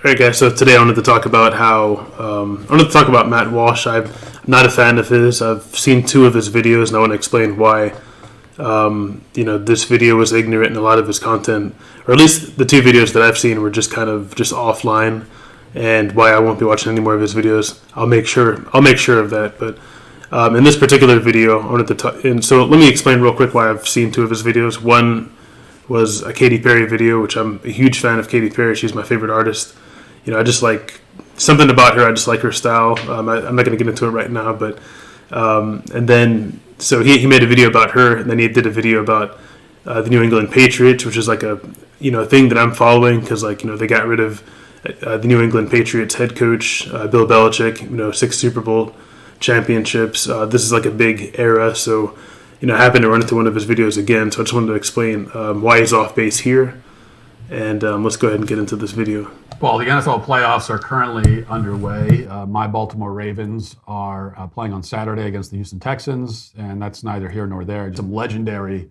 All right, guys. So today I wanted to talk about Matt Walsh. I'm not a fan of his. I've seen 2 of his videos, and I want to explain why. This video was ignorant, and a lot of his content, or at least the 2 videos that I've seen, were just just offline, and why I won't be watching any more of his videos. I'll make sure of that. But in this particular video, I wanted to talk. And so let me explain real quick why I've seen 2 of his videos. One was a Katy Perry video, which I'm a huge fan of Katy Perry. She's my favorite artist. I just like something about her. I just like her style. I'm not going to get into it right now, but and then so he made a video about her, and then he did a video about the New England Patriots, which is like a thing that I'm following because they got rid of the New England Patriots head coach Bill Belichick. 6 Super Bowl championships. This is like a big era, so I happened to run into one of his videos again, so I just wanted to explain why he's off base here, and let's go ahead and get into this video. Well, the NFL playoffs are currently underway. My Baltimore Ravens are playing on Saturday against the Houston Texans, and that's neither here nor there. Some legendary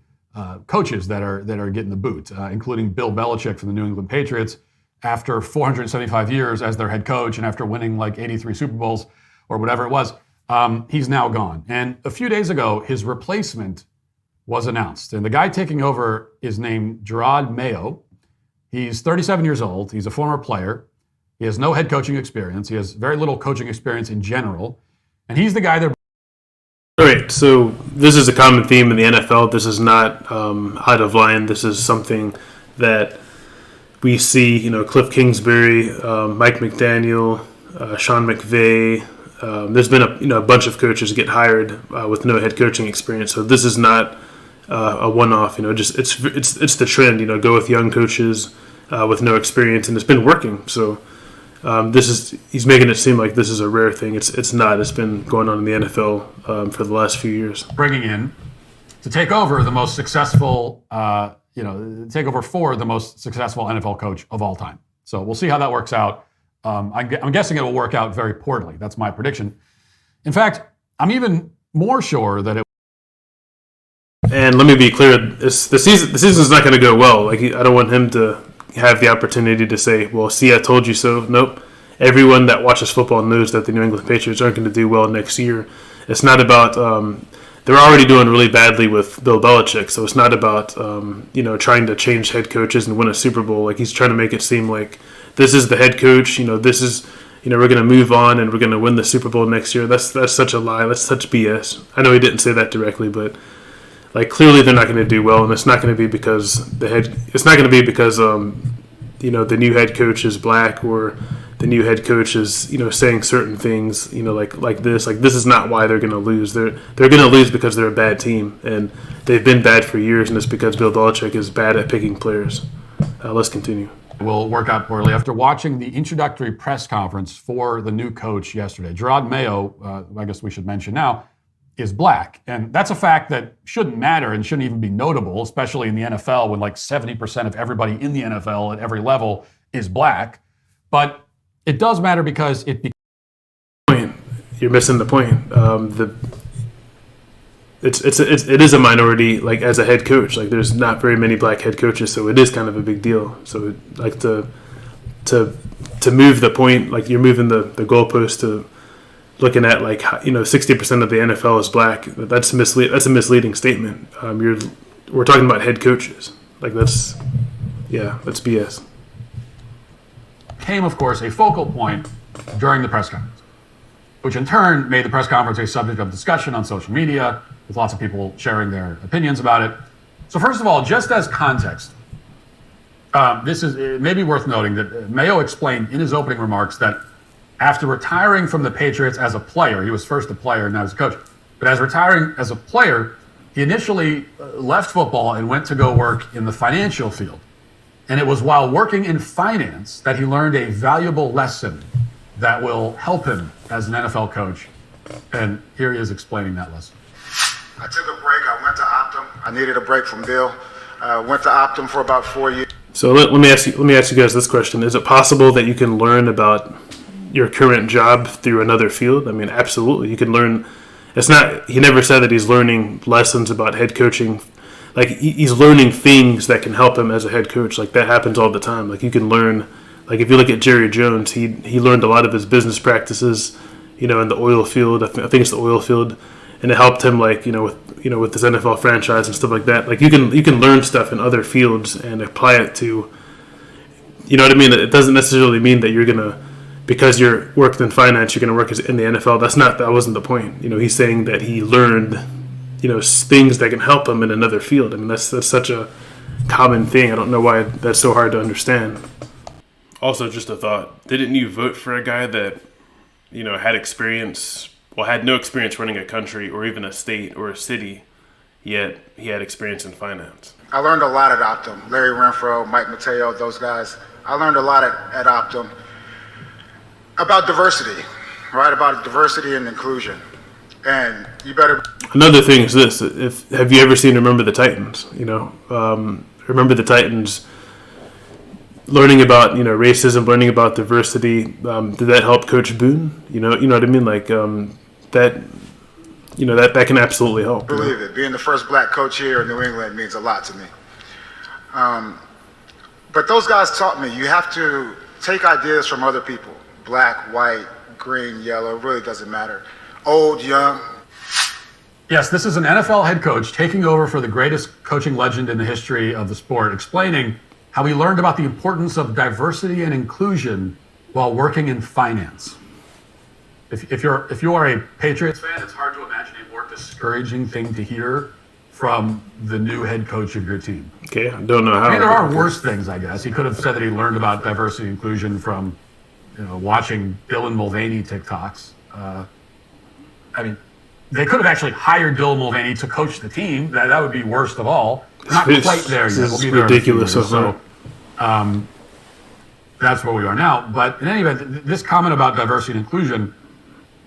coaches that are getting the boot, including Bill Belichick from the New England Patriots. After 475 years as their head coach and after winning like 83 Super Bowls or whatever it was, he's now gone. And a few days ago, his replacement was announced. And the guy taking over is named Jerod Mayo. He's 37 years old. He's a former player. He has no head coaching experience. He has very little coaching experience in general. And he's the guy that... All right, so this is a common theme in the NFL. This is not out of line. This is something that we see, Cliff Kingsbury, Mike McDaniel, Sean McVay. There's been a bunch of coaches get hired with no head coaching experience. So this is not a one-off. Just it's the trend. Go with young coaches with no experience, and it's been working. So he's making it seem like this is a rare thing. It's not. It's been going on in the NFL for the last few years. Bringing in to take over the most successful, take over for the most successful NFL coach of all time. So we'll see how that works out. I'm guessing it will work out very poorly. That's my prediction. In fact, I'm even more sure that it. And let me be clear: the season's not going to go well. I don't want him to have the opportunity to say, "Well, see, I told you so." Nope. Everyone that watches football knows that the New England Patriots aren't going to do well next year. It's not about. They're already doing really badly with Bill Belichick, so it's not about trying to change head coaches and win a Super Bowl. Like he's trying to make it seem like this is the head coach. This is we're going to move on and we're going to win the Super Bowl next year. That's such a lie. That's such BS. I know he didn't say that directly, but clearly they're not going to do well, and it's not going to be because It's not going to be because the new head coach is black or the new head coach is saying certain things like this. This is not why they're going to lose. They're going to lose because they're a bad team, and they've been bad for years, and it's because Bill Belichick is bad at picking players. Let's continue. Will work out poorly. After watching the introductory press conference for the new coach yesterday, Jerod Mayo, I guess we should mention now, is black. And that's a fact that shouldn't matter and shouldn't even be notable, especially in the NFL when 70% of everybody in the NFL at every level is black. But it does matter because it... You're missing the point. It is a minority, as a head coach. There's not very many black head coaches, so it is kind of a big deal. So to move the point, you're moving the goalpost to looking at 60% of the NFL is black. That's a misleading statement. We're talking about head coaches. That's BS. Came, of course, a focal point during the press conference, which in turn made the press conference a subject of discussion on social media, with lots of people sharing their opinions about it. So first of all, just as context, it may be worth noting that Mayo explained in his opening remarks that after retiring from the Patriots as a player, he was first a player, now as a coach, but as retiring as a player, he initially left football and went to go work in the financial field. And it was while working in finance that he learned a valuable lesson that will help him as an NFL coach. And here he is explaining that lesson. I took a break. I went to Optum. I needed a break from Bill. Went to Optum for about 4 years. So let me ask you guys this question. Is it possible that you can learn about your current job through another field? I mean, absolutely. You can learn. He never said that he's learning lessons about head coaching. He's learning things that can help him as a head coach. That happens all the time. You can learn Like if you look at Jerry Jones, he learned a lot of his business practices, in the oil field. I think it's the oil field, and it helped him with this NFL franchise and stuff like that. Like you can learn stuff in other fields and apply it to, you know what I mean. It doesn't necessarily mean that you're gonna, because you're worked in finance, you're gonna work in the NFL. That wasn't the point. He's saying that he learned, things that can help him in another field. I mean, that's such a common thing. I don't know why that's so hard to understand. Also, just a thought: didn't you vote for a guy that, had no experience running a country or even a state or a city, yet he had experience in finance? I learned a lot at Optum. Larry Renfro, Mike Mateo, those guys. I learned a lot at Optum about diversity, right? About diversity and inclusion. And you better... Another thing is this. Have you ever seen Remember the Titans? Remember the Titans, learning about, racism, learning about diversity. Did that help Coach Boone? You know what I mean? Like that can absolutely help. Believe it. Being the first black coach here in New England means a lot to me. But those guys taught me you have to take ideas from other people. Black, white, green, yellow, it really doesn't matter. Old, young. Yes, this is an NFL head coach taking over for the greatest coaching legend in the history of the sport, explaining how he learned about the importance of diversity and inclusion while working in finance. If you are a Patriots fan, it's hard to imagine a more discouraging thing to hear from the new head coach of your team. Okay, I don't know how. I mean, there are worse things, I guess. He could have said that he learned about diversity and inclusion from, watching Dylan Mulvaney TikToks. They could have actually hired Dylan Mulvaney to coach the team. That would be worst of all. Not quite there yet. This is ridiculous. So that's where we are now. But in any event, this comment about diversity and inclusion,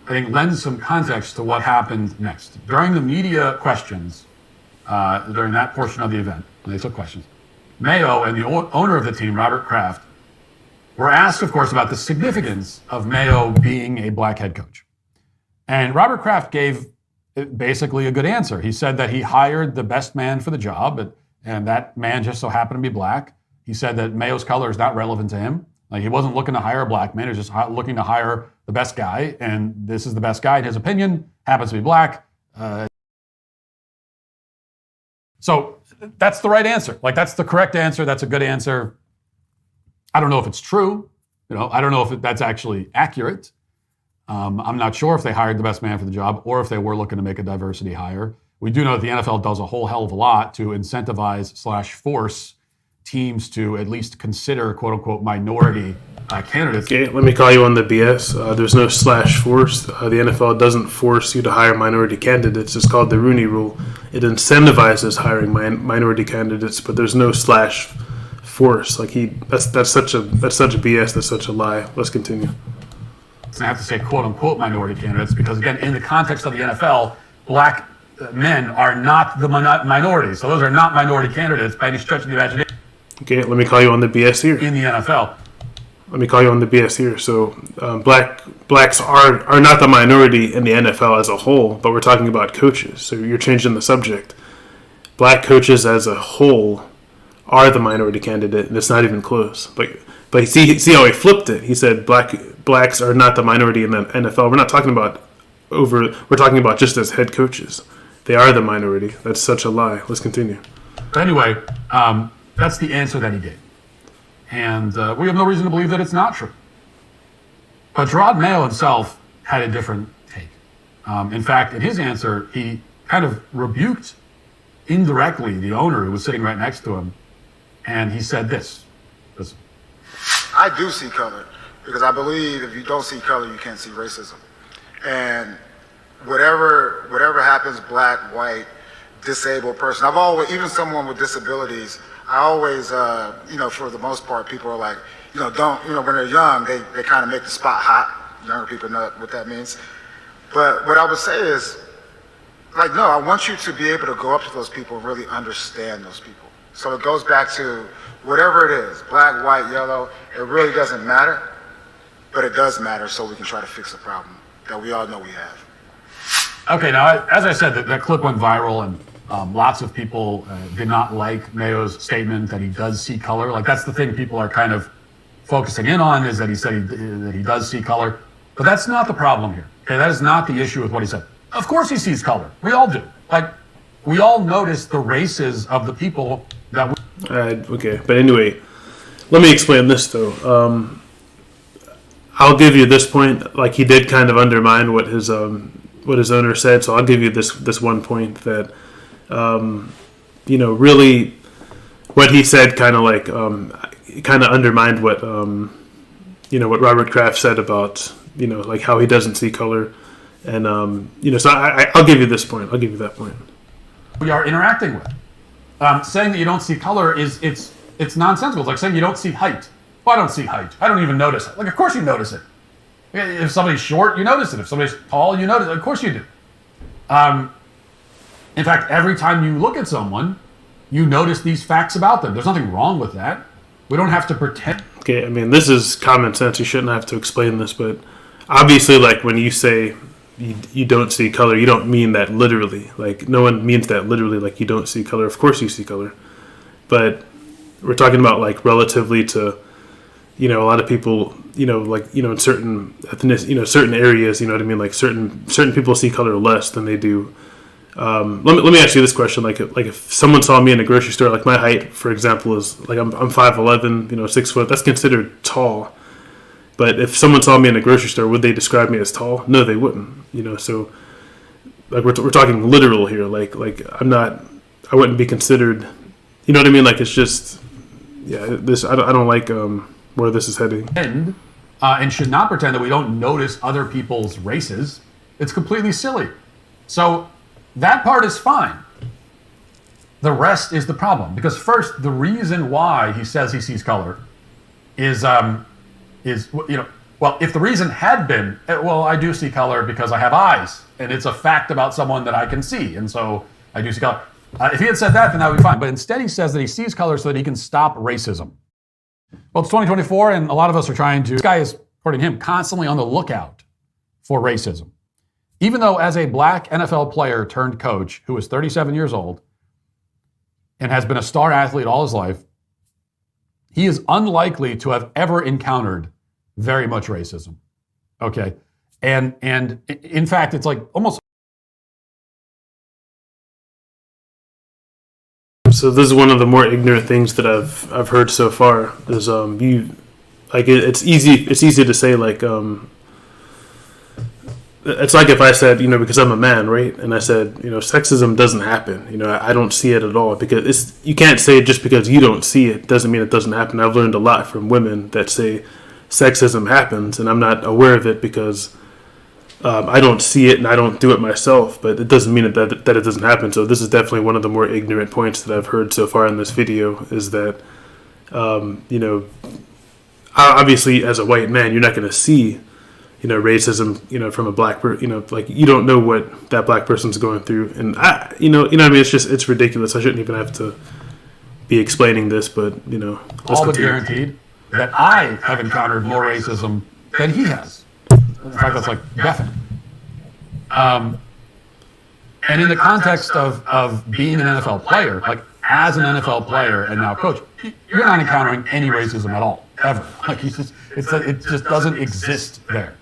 I think, lends some context to what happened next. During the media questions, during that portion of the event, when they took questions, Mayo and the owner of the team, Robert Kraft, were asked, of course, about the significance of Mayo being a black head coach. And Robert Kraft gave basically a good answer. He said that he hired the best man for the job, and that man just so happened to be black. He said that Mayo's color is not relevant to him. Like, he wasn't looking to hire a black man. He was just looking to hire the best guy, and this is the best guy in his opinion, happens to be black. So that's the right answer. Like, that's the correct answer. That's a good answer. I don't know if it's true. I don't know if that's actually accurate. I'm not sure if they hired the best man for the job or if they were looking to make a diversity hire. We do know that the NFL does a whole hell of a lot to incentivize/force teams to at least consider quote unquote minority candidates. Okay, let me call you on the BS. There's no /force. The NFL doesn't force you to hire minority candidates. It's called the Rooney Rule. It incentivizes hiring minority candidates, but there's no /force. Like that's such a BS. That's such a lie. Let's continue. I have to say quote unquote minority candidates because, again, in the context of the NFL, black men are not the minority. So those are not minority candidates by any stretch of the imagination. Okay, let me call you on the BS here. In the NFL. Let me call you on the BS here. So blacks are not the minority in the NFL as a whole, but we're talking about coaches. So you're changing the subject. Black coaches as a whole are the minority candidate, and it's not even close. But see how he flipped it. He said blacks are not the minority in the NFL. We're not talking about we're talking about just as head coaches. They are the minority. That's such a lie. Let's continue. But anyway, that's the answer that he gave. And we have no reason to believe that it's not true. But Jerod Mayo himself had a different take. In fact, in his answer, he kind of rebuked indirectly the owner who was sitting right next to him. And he said this. Listen. I do see color because I believe if you don't see color, you can't see racism. And whatever happens, black, white, disabled person, I've always, even someone with disabilities, I always, for the most part, people are like, when they're young, they kind of make the spot hot. Younger people know what that means. But what I would say is, no, I want you to be able to go up to those people and really understand those people. So it goes back to whatever it is, black, white, yellow, it really doesn't matter, but it does matter so we can try to fix the problem that we all know we have. Okay, now, as I said, that clip went viral, and lots of people did not like Mayo's statement that he does see color. Like, that's the thing people are kind of focusing in on is that he said that he does see color. But that's not the problem here. Okay, that is not the issue with what he said. Of course he sees color. We all do. Like, we all notice the races of the people that we... Okay, but anyway, let me explain this, though. I'll give you this point. Like, he did kind of undermine what his owner said, so I'll give you this one point that, really what he said kind of like, kind of undermined what, what Robert Kraft said about, like how he doesn't see color. And, so I'll give you this point. I'll give you that point. We are interacting with. Saying that you don't see color it's nonsensical. It's like saying you don't see height. Well, I don't see height. I don't even notice it. Like, of course you notice it. If somebody's short, you notice it. If somebody's tall, you notice it. Of course you do. In fact, every time you look at someone, you notice these facts about them. There's nothing wrong with that. We don't have to pretend. Okay, I mean, this is common sense. You shouldn't have to explain this, but obviously, like, when you say you don't see color, you don't mean that literally. Like, no one means that literally, like, you don't see color. Of course you see color. But we're talking about, like, relatively to, a lot of people, in certain ethnic, certain areas, you know what I mean? Like, certain people see color less than they do. Let me ask you this question. Like if someone saw me in a grocery store, like my height, for example, is like I'm 5'11", 6 foot. That's considered tall. But if someone saw me in a grocery store, would they describe me as tall? No, they wouldn't. So like we're talking literal here. Like I wouldn't be considered. You know what I mean? Like, it's just, this I don't like where this is heading. And should not pretend that we don't notice other people's races. It's completely silly. So that part is fine. The rest is the problem. Because first, the reason why he says he sees color is well, if the reason had been, well, I do see color because I have eyes, and it's a fact about someone that I can see, and so I do see color. If he had said that, then that would be fine. But instead, he says that he sees color so that he can stop racism. Well, it's 2024, and a lot of us are trying to... This guy is, according to him, constantly on the lookout for racism. Even though as a black NFL player turned coach who is 37 years old and has been a star athlete all his life, he is unlikely to have ever encountered very much racism. Okay? And in fact, it's like almost... So this is one of the more ignorant things that I've heard so far. Is it's easy to say, like, it's like if I said, because I'm a man, right? And I said, sexism doesn't happen. I don't see it at all, because you can't say just because you don't see it doesn't mean it doesn't happen. I've learned a lot from women that say sexism happens, and I'm not aware of it because I don't see it and I don't do it myself, but it doesn't mean that it doesn't happen. So this is definitely one of the more ignorant points that I've heard so far in this video, is that, obviously as a white man, you're not going to see racism, from a black person, like, you don't know what that black person's going through. And what I mean? It's ridiculous. I shouldn't even have to be explaining this, but, all but guaranteed that I have encountered more racism than he has. In fact, that's like definite. And in the context of being an NFL player, like as an NFL player and now coach, you're not encountering any racism at all, ever. Like, it just doesn't exist there.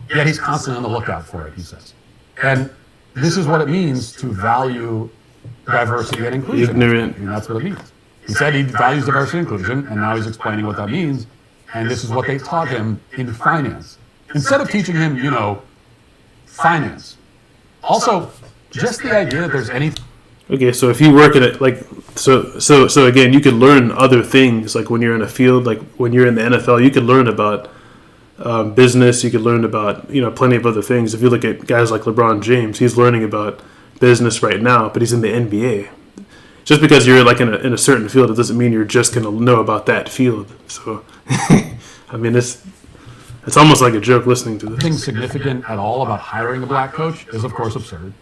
Yet he's constantly on the lookout for it, he says. And this is what it means to value diversity and inclusion. Ignorant. And that's what it means. He said he values diversity and inclusion, and now he's explaining what that means. And this is what they taught him in finance. Instead of teaching him, finance. Also, just the idea that there's any... Okay, so if you work at it, like, so again, you can learn other things, like when you're in a field, like when you're in the NFL, you can learn about business, you could learn about, plenty of other things. If you look at guys like LeBron James, he's learning about business right now, but he's in the NBA. Just because you're like in a certain field, it doesn't mean you're just going to know about that field. So, I mean, it's almost like a joke listening to this. Nothing significant at all about hiring a black coach is, of course, absurd.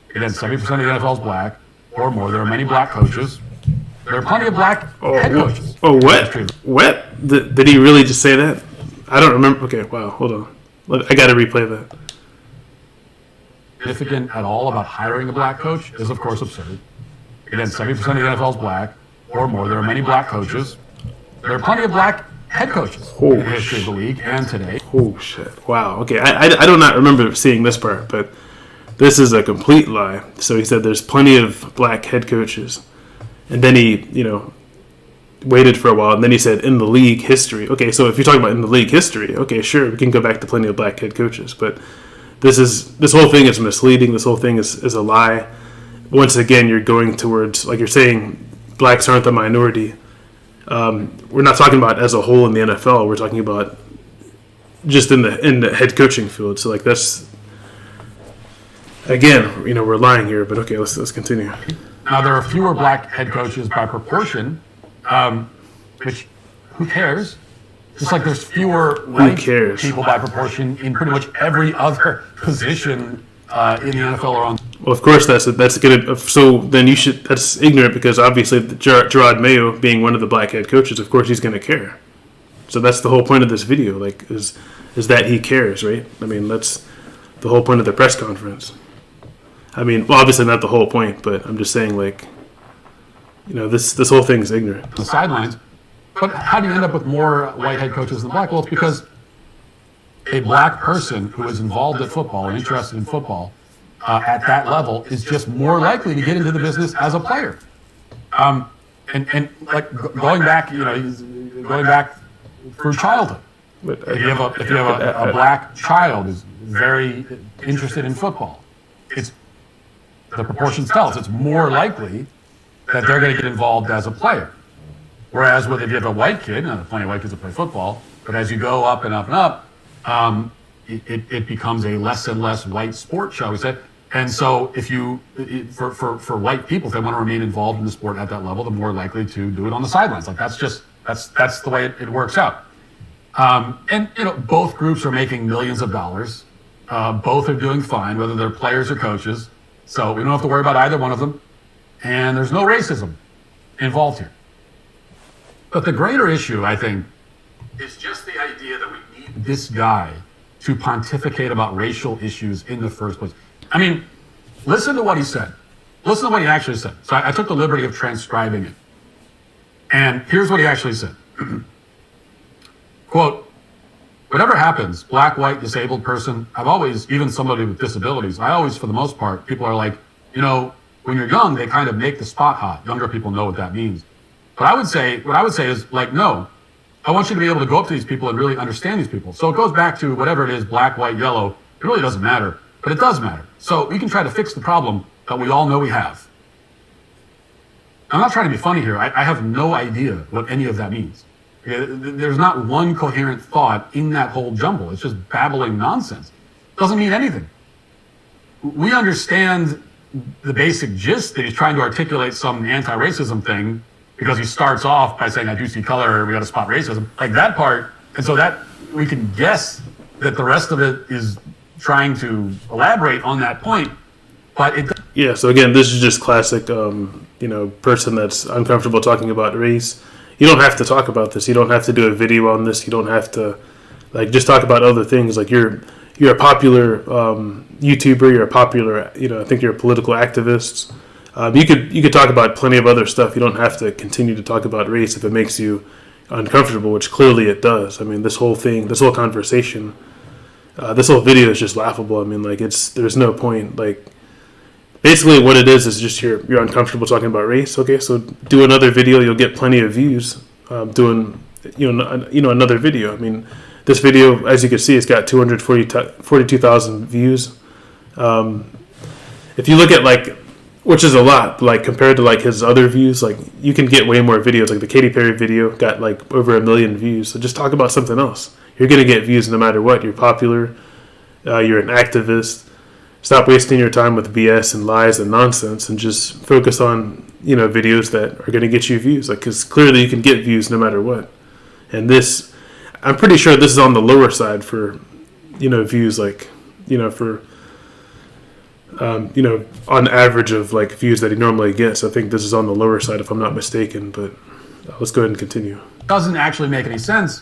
Again, 70% of the NFL is black or more. There are many black coaches. There are plenty of black head coaches. Oh, what? What? Did he really just say that? I don't remember. Okay, wow, hold on. I got to replay that. Significant at all about hiring a black coach is, of course, absurd. Again, 70% of the NFL is black or more. There are many black coaches. There are plenty of black head coaches in the history of the league and today. Oh, shit. Wow. Okay, I do not remember seeing this part, but this is a complete lie. So he said there's plenty of black head coaches. And then he, waited for a while, and then he said in the league history. Okay, so if you're talking about in the league history, okay, sure, we can go back to plenty of black head coaches. But this whole thing is misleading. This whole thing is a lie. Once again, you're going towards, like you're saying, blacks aren't the minority. We're not talking about as a whole in the NFL. We're talking about just in the head coaching field. So like that's, again, we're lying here. But okay, let's continue. Now there are fewer black head coaches by proportion, which who cares? Just like there's fewer white people by proportion in pretty much every other position in the NFL or on. Well, of course that's gonna. So then that's ignorant because obviously Jerod Mayo being one of the black head coaches, of course he's gonna care. So that's the whole point of this video, like is that he cares, right? I mean that's the whole point of the press conference. I mean, well, obviously not the whole point, but I'm just saying like, this whole thing is ignorant. The sidelines. But how do you end up with more white head coaches than black? Well, it's because a black person who is involved in football and interested in football at that level is just more likely to get into the business as a player. And like going back through childhood. If you have a black child who's very interested in football, the proportions tell us it's more likely that they're going to get involved as a player. Whereas if you have a white kid, and there's plenty of white kids that play football, but as you go up and up and up, it becomes a less and less white sport, shall we say. And so for white people, if they want to remain involved in the sport at that level, they're more likely to do it on the sidelines. Like that's the way it works out. And both groups are making millions of dollars. Both are doing fine, whether they're players or coaches. So we don't have to worry about either one of them. And there's no racism involved here. But the greater issue, I think, is just the idea that we need this guy to pontificate about racial issues in the first place. I mean, listen to what he said. Listen to what he actually said. So I took the liberty of transcribing it. And here's what he actually said. Quote, whatever happens, black, white, disabled person, I've always, even somebody with disabilities, I always, for the most part, people are like, when you're young, they kind of make the spot hot. Younger people know what that means. What I would say is like, no, I want you to be able to go up to these people and really understand these people. So it goes back to whatever it is, black, white, yellow. It really doesn't matter, but it does matter. So we can try to fix the problem that we all know we have. I'm not trying to be funny here. I have no idea what any of that means. There's not one coherent thought in that whole jumble. It's just babbling nonsense. It doesn't mean anything. We understand the basic gist that he's trying to articulate some anti-racism thing, because he starts off by saying, I do see color, we got to spot racism. Like that part, and so that we can guess that the rest of it is trying to elaborate on that point, but it... Yeah, so again, this is just classic, person that's uncomfortable talking about race. You don't have to talk about this. You don't have to do a video on this. You don't have to, just talk about other things. Like you're a popular YouTuber, you're a popular, I think you're a political activist. You could talk about plenty of other stuff. You don't have to continue to talk about race if it makes you uncomfortable, which clearly it does. I mean, this whole conversation, this whole video is just laughable. I mean, there's no point. Like, basically what it is just you're uncomfortable talking about race. Okay, so do another video. You'll get plenty of views doing, another video. I mean, this video, as you can see, it's got 242,000 views. If you look at which is a lot, compared to his other views, you can get way more videos. Like the Katy Perry video got over 1 million views. So just talk about something else. You're gonna get views no matter what. You're popular. You're an activist. Stop wasting your time with BS and lies and nonsense, and just focus on videos that are gonna get you views. Because clearly you can get views no matter what. And this, I'm pretty sure this is on the lower side for views. For on average of views that he normally gets. I think this is on the lower side if I'm not mistaken, but let's go ahead and continue. Doesn't actually make any sense.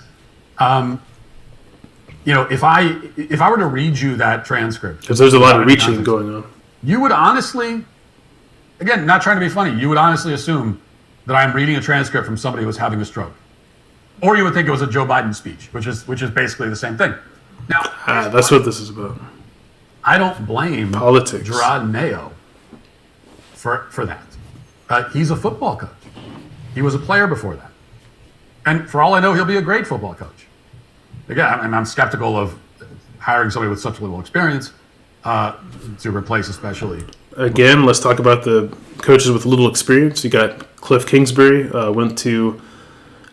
If I were to read you that transcript, because there's a lot of reaching going on, you would honestly, again, not trying to be funny, you would honestly assume that I'm reading a transcript from somebody who was having a stroke. Or you would think it was a Joe Biden speech, which is basically the same thing. Now, that's what this is about. I don't blame Politics. Jerod Mayo for that. He's a football coach. He was a player before that. And for all I know, he'll be a great football coach. Again, I'm skeptical of hiring somebody with such little experience to replace especially. Again, let's talk about the coaches with little experience. You got Cliff Kingsbury, went to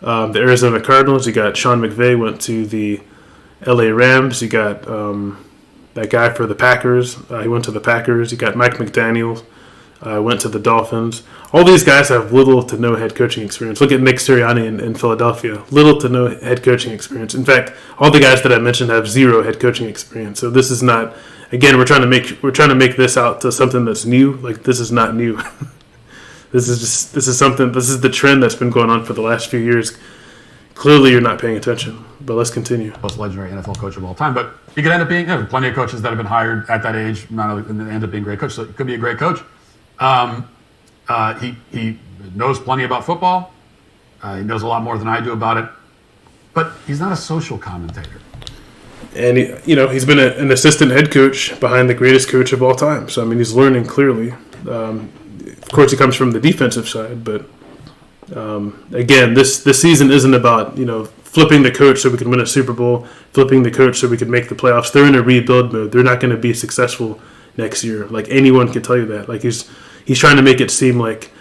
the Arizona Cardinals. You got Sean McVay, went to the LA Rams. You got that guy for the Packers. He went to the Packers. You got Mike McDaniel, went to the Dolphins. All these guys have little to no head coaching experience. Look at Nick Sirianni in Philadelphia. Little to no head coaching experience. In fact, all the guys that I mentioned have zero head coaching experience. So this is not. Again, we're trying to make this out to something that's new. Like, this is not new. This is the trend that's been going on for the last few years. Clearly, you're not paying attention. But let's continue. Most legendary NFL coach of all time. But he could end up being plenty of coaches that have been hired at that age, and end up being great coaches. So he could be a great coach. He knows plenty about football. He knows a lot more than I do about it. But he's not a social commentator. And he's been an assistant head coach behind the greatest coach of all time. So I mean, he's learning clearly. Of course, he comes from the defensive side, but again, this season isn't about flipping the coach so we can win a Super Bowl, flipping the coach so we can make the playoffs. They're in a rebuild mode. They're not going to be successful next year. Like, anyone can tell you that. Like, he's trying to make it seem like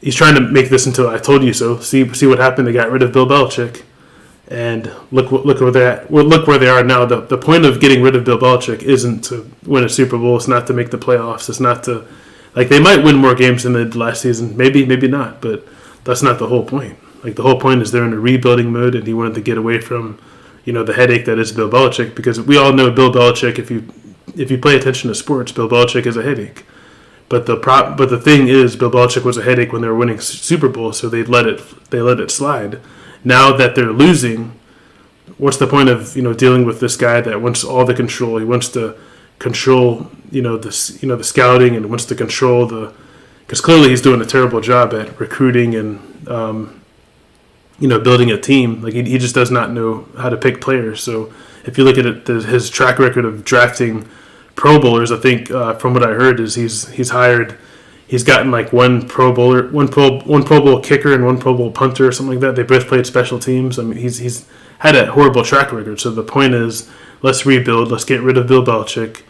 he's trying to make this into I told you so. See what happened. They got rid of Bill Belichick. And look where they're at. Well, look where they are now. The point of getting rid of Bill Belichick isn't to win a Super Bowl. It's not to make the playoffs. It's not to they might win more games than they did last season. Maybe not. But that's not the whole point. Like, the whole point is they're in a rebuilding mode, and he wanted to get away from the headache that is Bill Belichick, because we all know Bill Belichick. If you pay attention to sports, Bill Belichick is a headache. But the thing is, Bill Belichick was a headache when they were winning Super Bowl, so they let it slide. Now that they're losing, what's the point of dealing with this guy that wants all the control? He wants to control the scouting, and wants to control because clearly he's doing a terrible job at recruiting and building a team. Like, he just does not know how to pick players. So if you look at it, his track record of drafting Pro Bowlers, I think from what I heard is he's gotten like one Pro Bowl kicker and one Pro Bowl punter or something like that. They both played special teams. I mean, he's had a horrible track record. So the point is, let's rebuild. Let's get rid of Bill Belichick.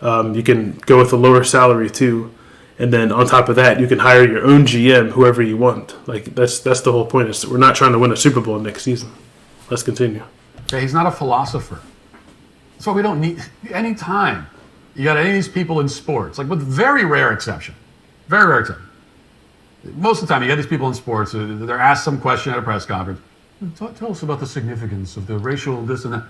You can go with a lower salary too, and then on top of that, you can hire your own GM, whoever you want. Like, that's the whole point. Is we're not trying to win a Super Bowl next season. Let's continue. Okay, he's not a philosopher. That's what we don't need. Any time you got any of these people in sports, like, with very rare exception. Very rare exception. Most of the time, you get these people in sports, they're asked some question at a press conference. Tell us about the significance of the racial this and that.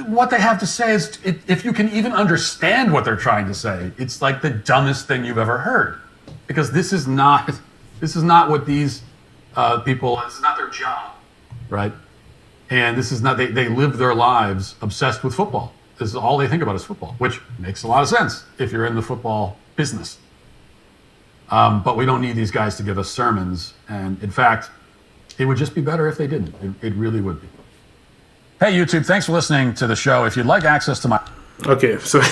What they have to say is, if you can even understand what they're trying to say, it's like the dumbest thing you've ever heard. Because this is not what these people, this is not their job, right? And this is not, they live their lives obsessed with football. This is all they think about is football, which makes a lot of sense if you're in the football business. But we don't need these guys to give us sermons. And in fact, it would just be better if they didn't. It really would be. Hey, YouTube, thanks for listening to the show. If you'd like access to my... Okay, so...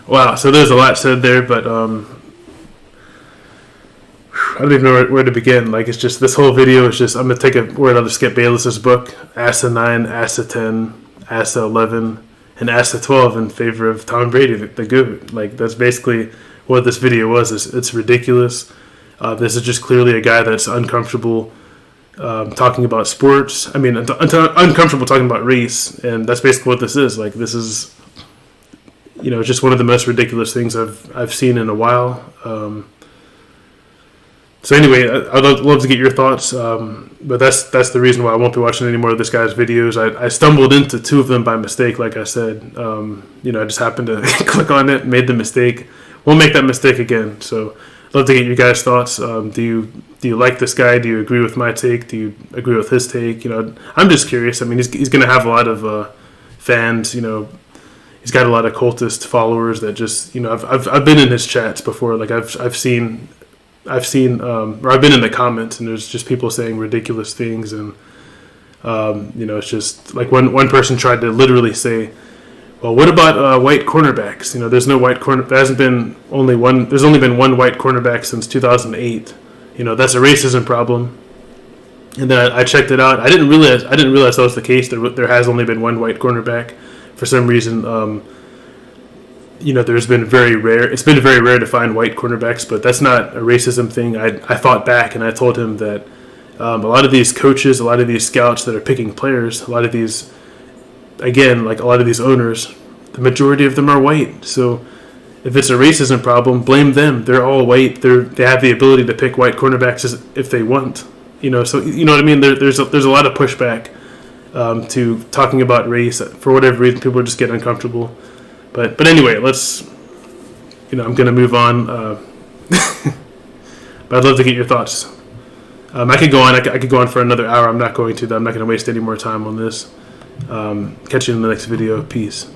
Wow, so there's a lot said there, but I don't even know where to begin. Like, it's just, this whole video is just, I'm going to take a word out of Skip Bayless's book, ASA 9, ASA 10, ASA 11, and ASA 12 in favor of Tom Brady, the GOAT. Like, that's basically what this video was. It's ridiculous. This is just clearly a guy that's uncomfortable talking about sports. I mean, uncomfortable talking about race, and that's basically what this is. Like, this is, just one of the most ridiculous things I've seen in a while. So anyway, I'd love to get your thoughts, but that's the reason why I won't be watching any more of this guy's videos. I stumbled into two of them by mistake, like I said. I just happened to click on it, made the mistake. Won't make that mistake again. So I'd love to get your guys' thoughts. Do you like this guy? Do you agree with my take? Do you agree with his take? I'm just curious. I mean, he's going to have a lot of fans. He's got a lot of cultist followers that just, I've been in his chats before. Like, I've seen I've seen, or I've been in the comments, and there's just people saying ridiculous things, and it's just like one person tried to literally say, well, what about white cornerbacks? There's no white corner. There's only been one white cornerback since 2008. That's a racism problem. And then I checked it out. I didn't realize that was the case. There has only been one white cornerback. For some reason, there's been very rare. It's been very rare to find white cornerbacks, but that's not a racism thing. I fought back and I told him that a lot of these coaches, a lot of these scouts that are picking players, a lot of these owners, the majority of them are white. So if it's a racism problem, blame them. They're all white. They have the ability to pick white cornerbacks if they want. So you know what I mean. There's a lot of pushback to talking about race. For whatever reason, people just get uncomfortable. But anyway, I'm going to move on. But I'd love to get your thoughts. I could go on. I could go on for another hour. I'm not going to. I'm not going to waste any more time on this. Catch you in the next video. Peace.